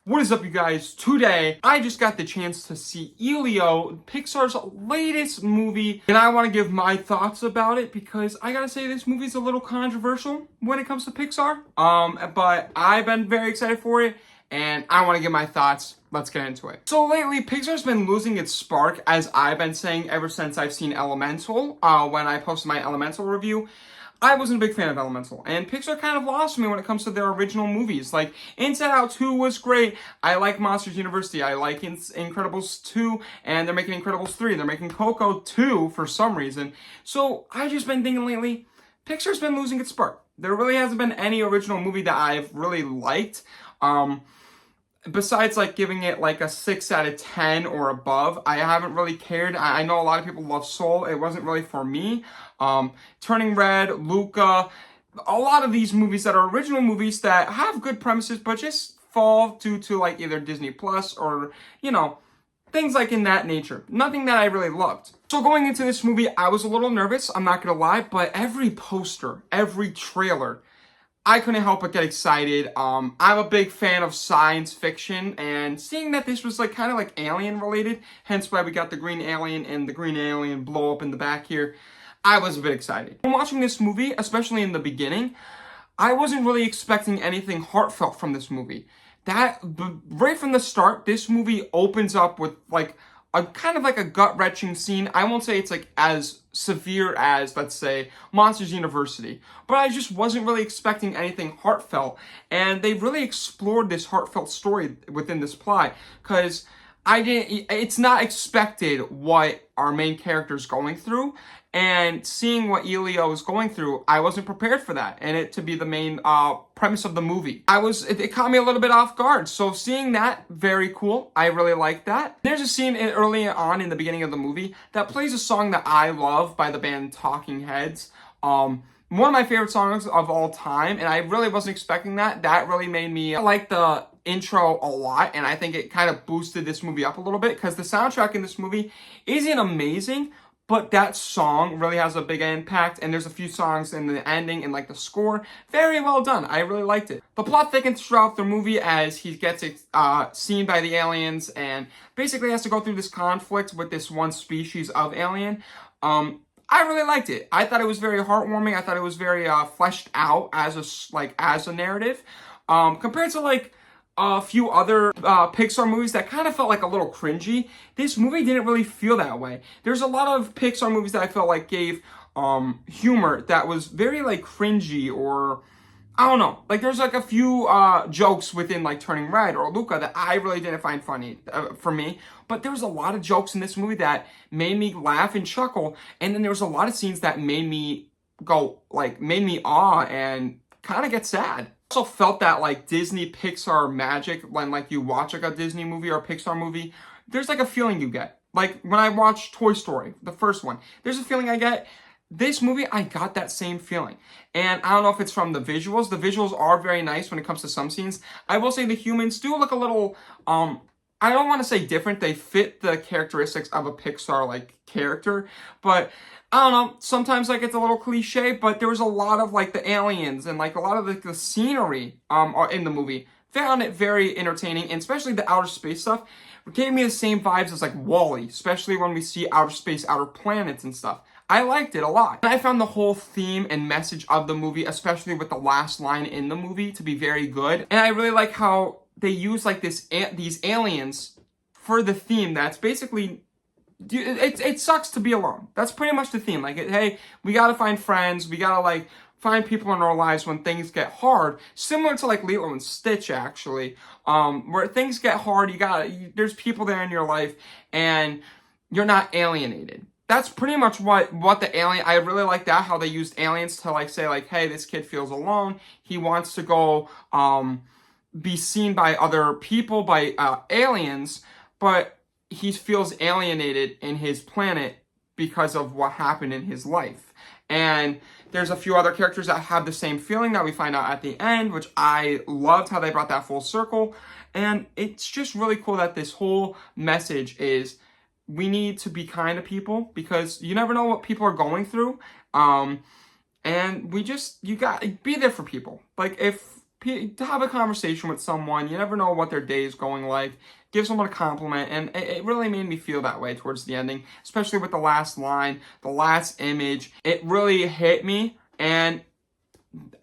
What is up, you guys? Today, I just got the chance to see Elio, Pixar's latest movie, and I want to give my thoughts about it because I gotta say this movie's a little controversial when it comes to Pixar. But I've been very excited for it, and I want to give my thoughts. Let's get into it. So lately, Pixar's been losing its spark, as I've been saying ever since I've seen Elemental. When I posted my Elemental review, I wasn't a big fan of Elemental, and Pixar kind of lost me when it comes to their original movies. Like, Inside Out 2 was great. I like Monsters University. I like Incredibles 2, and they're making Incredibles 3. They're making Coco 2 for some reason. So, I've just been thinking lately, Pixar's been losing its spark. There really hasn't been any original movie that I've really liked. Besides, like, giving it, like, a 6 out of 10 or above, I haven't really cared. I know a lot of people love Soul. It wasn't really for me. Turning Red, Luca, a lot of these movies that are original movies that have good premises, but just fall due to, like, either Disney Plus or, you know, things like in that nature. Nothing that I really loved. So going into this movie, I was a little nervous, I'm not gonna lie, but every poster, every trailer, I couldn't help but get excited. I'm a big fan of science fiction, and seeing that this was like kind of like alien related, hence why we got the green alien and the green alien blow up in the back here, I was a bit excited. When watching this movie, especially in the beginning, I wasn't really expecting anything heartfelt from this movie. Right from the start, this movie opens up with like a kind of like a gut-wrenching scene. I won't say it's like as severe as, let's say, Monsters University, but I just wasn't really expecting anything heartfelt, and they really explored this heartfelt story within this plot, because it's not expected what our main character is going through, and seeing what Elio is going through, I wasn't prepared for that, and it to be the main premise of the movie. It caught me a little bit off guard, so seeing that, very cool. I really like that. There's a scene early on in the beginning of the movie that plays a song that I love by the band Talking Heads. One of my favorite songs of all time, and I really wasn't expecting that. That really made me like the intro a lot, and I think it kind of boosted this movie up a little bit, because the soundtrack in this movie isn't amazing, but that song really has a big impact, and there's a few songs in the ending and like the score. Very well done. I really liked it. The plot thickens throughout the movie as he gets seen by the aliens and basically has to go through this conflict with this one species of alien. I really liked it. I thought it was very heartwarming. I thought it was very fleshed out as a narrative, compared to like a few other Pixar movies that kind of felt like a little cringy. This movie didn't really feel that way. There's a lot of Pixar movies that I felt like gave humor that was very like cringy, or I don't know. Like there's like a few jokes within like Turning Red or Luca that I really didn't find funny for me. But there was a lot of jokes in this movie that made me laugh and chuckle. And then there was a lot of scenes that made me awe and kind of get sad. I also felt that like Disney Pixar magic when like you watch like a Disney movie or a Pixar movie, there's like a feeling you get. Like when I watched Toy Story, the first one, there's a feeling I get. This movie, I got that same feeling. And I don't know if it's from the visuals. The visuals are very nice when it comes to some scenes. I will say the humans do look a little, I don't want to say different. They fit the characteristics of a Pixar like character, but I don't know, sometimes like it's a little cliche, but there was a lot of like the aliens and like a lot of the scenery in the movie. Found it very entertaining, and especially the outer space stuff. It gave me the same vibes as like WALL-E, especially when we see outer space, outer planets and stuff. I liked it a lot. And I found the whole theme and message of the movie, especially with the last line in the movie, to be very good. And I really like how they use like these aliens for the theme that's basically, it sucks to be alone. That's pretty much the theme. Like, hey, we gotta find friends. We gotta like find people in our lives when things get hard. Similar to like Lilo and Stitch, actually, where things get hard. There's people there in your life, and you're not alienated. That's pretty much what the alien. I really like that, how they used aliens to like say like, hey, this kid feels alone. He wants to go be seen by other people, by aliens, but he feels alienated in his planet because of what happened in his life. And there's a few other characters that have the same feeling that we find out at the end, which I loved how they brought that full circle. And it's just really cool that this whole message is we need to be kind to people, because you never know what people are going through. And you got to be there for people. Like if to have a conversation with someone. You never know what their day is going like. Give someone a compliment, and it really made me feel that way towards the ending, especially with the last line, the last image. It really hit me, and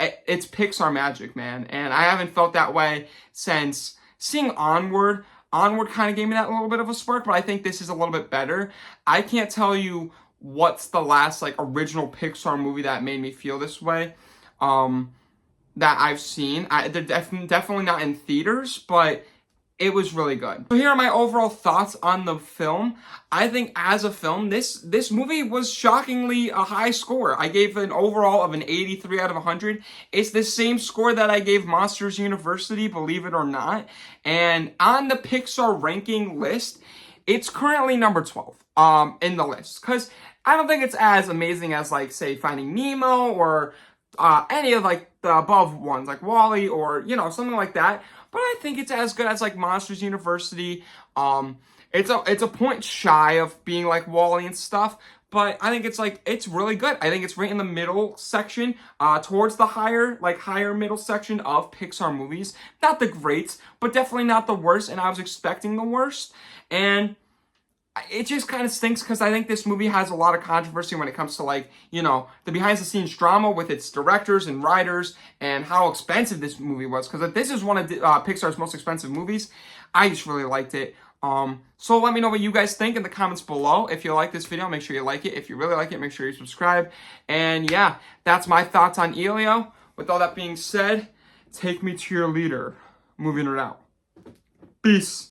it's Pixar magic, man. And I haven't felt that way since seeing Onward. Onward kind of gave me that little bit of a spark, but I think this is a little bit better. I can't tell you what's the last like original Pixar movie that made me feel this way. That I've seen. They're definitely not in theaters, but it was really good. So here are my overall thoughts on the film. I think as a film, this movie was shockingly a high score. I gave an overall of an 83 out of 100. It's the same score that I gave Monsters University, believe it or not. And on the Pixar ranking list, it's currently number 12 in the list. Because I don't think it's as amazing as, like, say, Finding Nemo or any of, like, the above ones, like WALL-E or, you know, something like that. But I think it's as good as, like, Monsters University. It's a point shy of being like WALL-E and stuff, but I think it's really good. I think it's right in the middle section, towards the higher middle section of Pixar movies. Not the greats, but definitely not the worst, and I was expecting the worst. And it just kind of stinks because I think this movie has a lot of controversy when it comes to, like, you know, the behind the scenes drama with its directors and writers and how expensive this movie was. Because this is one of Pixar's most expensive movies. I just really liked it. So let me know what you guys think in the comments below. If you like this video, make sure you like it. If you really like it, make sure you subscribe. And yeah, that's my thoughts on Elio. With all that being said, take me to your leader. Moving it out. Peace.